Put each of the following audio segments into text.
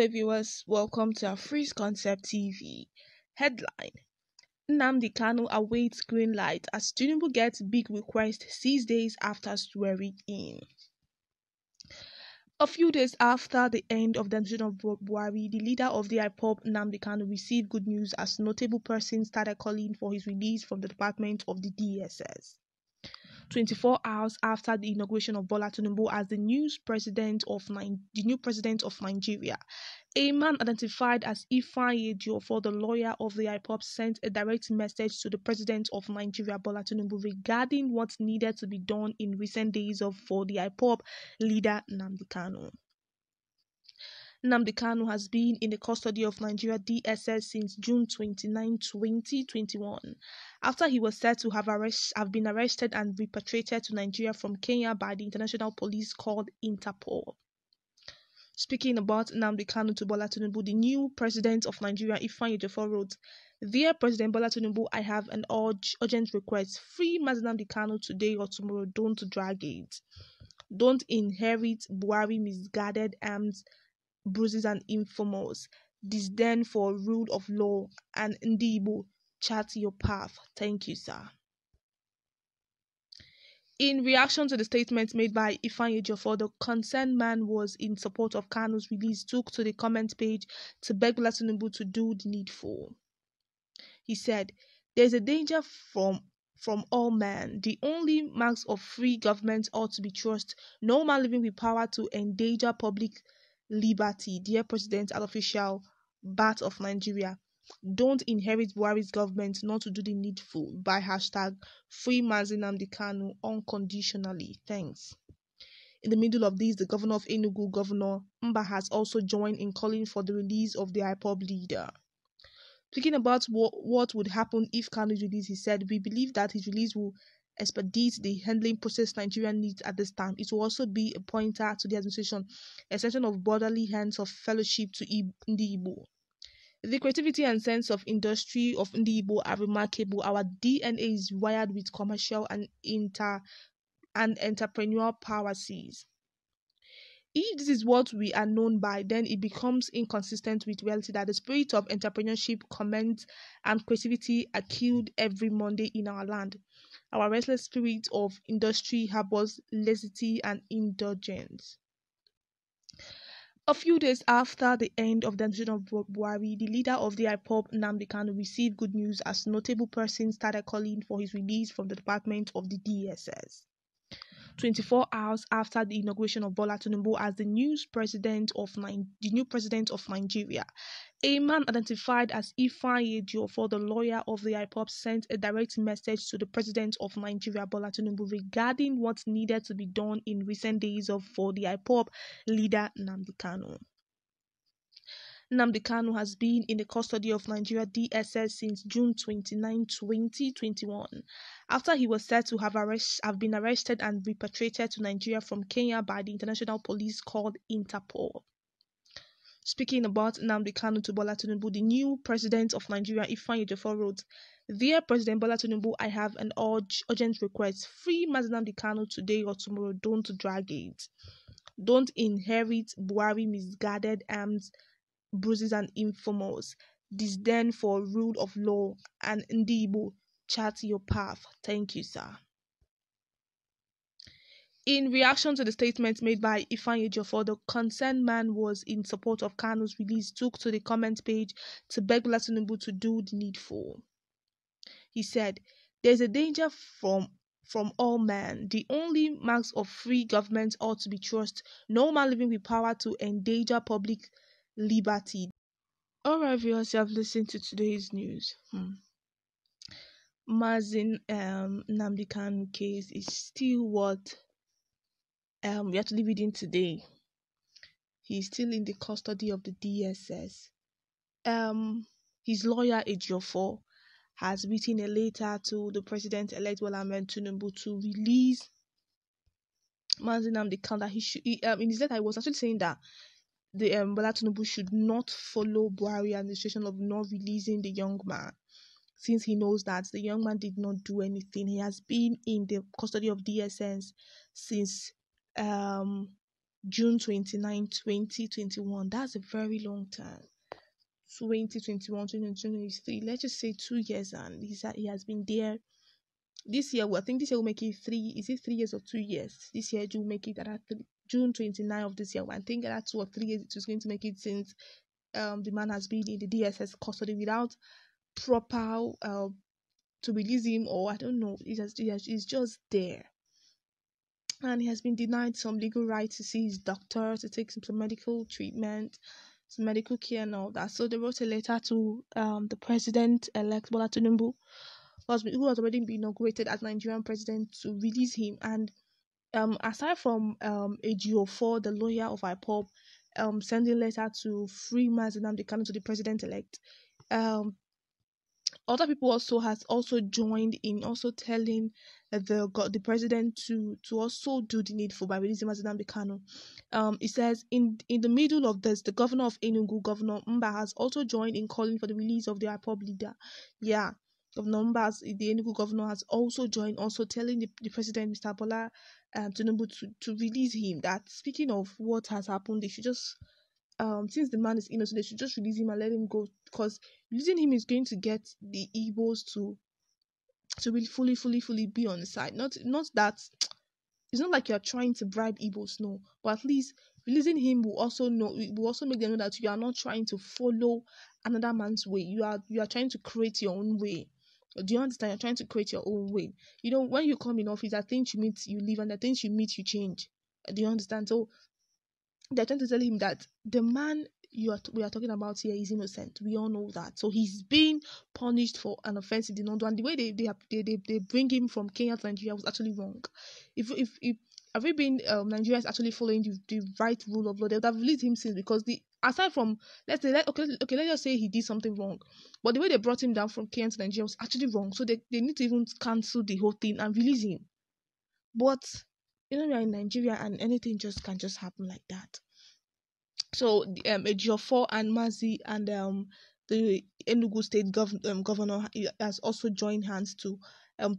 there, viewers. Welcome to our Free Concept TV. Headline: Nnamdi Kanu awaits green light as Tinubu gets big request 6 days after swearing in. A few days after the end of the administration of Buhari, the leader of the Ipob, Nnamdi Kanu, received good news as notable persons started calling for his release from the department of the DSS. 24 hours after the inauguration of Bola Tinubu as the new president of Nigeria, a man identified as Ifeanyi for the lawyer of the Ipob, sent a direct message to the president of Nigeria, Bola Tinubu, regarding what needed to be done in recent days for the Ipob leader Nnamdi Kanu. Nnamdi Kanu has been in the custody of Nigeria DSS since June 29, 2021, after he was said to have been arrested and repatriated to Nigeria from Kenya by the international police called Interpol. Speaking about Nnamdi Kanu to Bola Tinubu, the new president of Nigeria, Ifeanyi wrote, "Dear President Bola Tinubu, I have an urgent request. Free Nnamdi Kanu today or tomorrow. Don't drag it. Don't inherit Buhari misguided arms, bruises and informers, disdain for rule of law, and Igbo, chart your path. Thank you, sir." In reaction to the statement made by Ifeanyi, the concerned man was in support of Kanu's release, took to the comment page to beg Bola Tinubu to do the needful. He said, "There is a danger from all men. The only marks of free government ought to be trust. No man living with power to endanger public liberty. Dear President and official bat of Nigeria, don't inherit Buhari's government not to do the needful. By hashtag free Nnamdi Kanu unconditionally. Thanks." In the middle of this, the governor of Enugu, Governor Mba, has also joined in calling for the release of the Ipob leader. Speaking about what would happen if Kanu is released, he said, "We believe that his release will expedite the handling process Nigeria needs at this time. It will also be a pointer to the administration, extension of brotherly hands of fellowship to Igbo. The creativity and sense of industry of Igbo are remarkable. Our DNA is wired with commercial and entrepreneurial prowesses. If this is what we are known by, then it becomes inconsistent with reality that the spirit of entrepreneurship, comment, and creativity are killed every Monday in our land. Our restless spirit of industry harbors lassity and indulgence." A few days after the end of the administration of Buhari, the leader of the Ipob, Nnamdi Kanu, received good news as notable persons started calling for his release from the department of the DSS. 24 hours after the inauguration of Bola Tinubu as the new president of Nigeria, a man identified as Ifeanyi for the lawyer of the Ipob, sent a direct message to the president of Nigeria, Bola Tinubu, regarding what needed to be done in recent days for the Ipob leader Nnamdi Kanu. Nnamdi Kanu has been in the custody of Nigeria DSS since June 29, 2021, after he was said to have been arrested and repatriated to Nigeria from Kenya by the international police called Interpol. Speaking about Nnamdi Kanu to Bola Tinubu, the new president of Nigeria, Ifeanyi, wrote, "Dear President Bola Tinubu, I have an urgent request. Free Nnamdi Kanu today or tomorrow. Don't drag it. Don't inherit Buhari misguided arms, bruises and informers, disdain for rule of law, and Igbo, chart your path. Thank you, sir." In reaction to the statement made by Ifeanyi, the concerned man was in support of Kanu's release, took to the comment page to beg Bola Tinubu to do the needful. He said, "There is a danger from all men. The only marks of free government ought to be trust. No man living with power to endanger public liberty." Alright, viewers, you have listened to today's news. Nnamdi Kanu case is still what we're actually reading today. He's still in the custody of the DSS. His lawyer, Ejiofor, has written a letter to the president-elect Bola Ahmed Tinubu to release Nnamdi Kanu. That he should. In his letter, he was actually saying that the Bola Tinubu should not follow Buhari administration of not releasing the young man, since he knows that the young man did not do anything. He has been in the custody of DSS since June 29, 2021. That's a very long time. 2021, 2023. Let's just say 2 years, and he has been there. This year, well, I think this year will make it 3. Is it 3 years or 2 years? This year, June make it that June 29 of this year. I think that 2 or 3 years it was going to make it since the man has been in the DSS custody without proper to release him, or I don't know. He's just there. And he has been denied some legal rights to see his doctor, to take some medical treatment, some medical care and all that. So they wrote a letter to the president-elect Bola Tinubu, who has already been inaugurated as Nigerian president, to release him. And aside from AGO4, the lawyer of Ipob, sending letter to free Nnamdi Kanu, to the president-elect, other people has joined in also telling the president to also do the needful by releasing Nnamdi Kanu. It says in the middle of this, the governor of Enugu, Governor Mba, has also joined in calling for the release of the Ipob leader. Yeah, Governor Mba, the Enugu governor, has also joined, also telling the president, Mr. Bola Tinubu, to release him. That speaking of what has happened, they should just since the man is innocent, they should just release him and let him go, because releasing him is going to get the Igbos to really fully be on the side. Not that it's not like you're trying to bribe Igbos, no, but at least releasing him will also make them know that you are not trying to follow another man's way. You are trying to create your own way. Do you understand? You're trying to create your own way. You know, when you come in office, I think you meet, you leave, and I think you meet, you change. Do you understand? So they're trying to tell him that the man we are talking about here is innocent. We all know that. So he's being punished for an offense he did not do. And the way they bring him from Kenya to Nigeria was actually wrong. If have we been Nigeria is actually following the right rule of law, they would have released him since, because aside from let's just say he did something wrong, but the way they brought him down from Kenya to Nigeria was actually wrong. So they need to even cancel the whole thing and release him. But you know, we are in Nigeria and anything can just happen like that. So Ejiofor and Mazi and the Enugu state governor has also joined hands to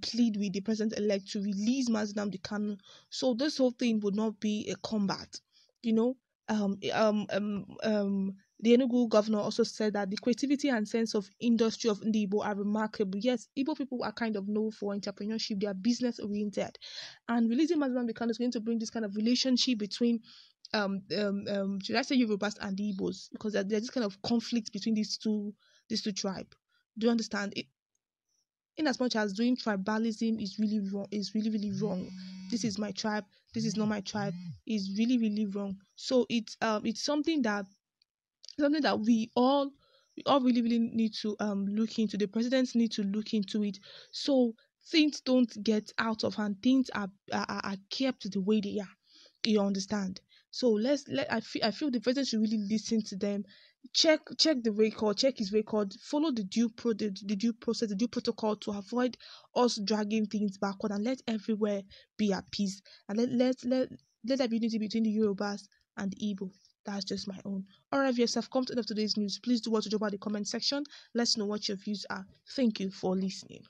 plead with the president-elect to release Mazi Nnamdi Kanu. So this whole thing would not be a combat, you know. The Enugu governor also said that the creativity and sense of industry of the Igbo are remarkable. Yes, Igbo people are kind of known for entrepreneurship. They are business oriented, and releasing Mazi Nnamdi Kanu is going to bring this kind of relationship between should I say Yorubas and the Igbos, because there's this kind of conflict between these two tribes. Do you understand? In as much as doing tribalism is really wrong, really wrong. This is my tribe, this is not my tribe, is really wrong. So it's something that we all really need to look into. The presidents need to look into it, so things don't get out of hand. Things are kept the way they are. You understand? So I feel the president should really listen to them. Check the record, check his record, follow the due process, the due protocol, to avoid us dragging things backward, and let everywhere be at peace, and let there be unity between the Yorubas and the Igbo. That's just my own. Alright, if you have come to the end of today's news, please do watch the comment section. Let's know what your views are. Thank you for listening.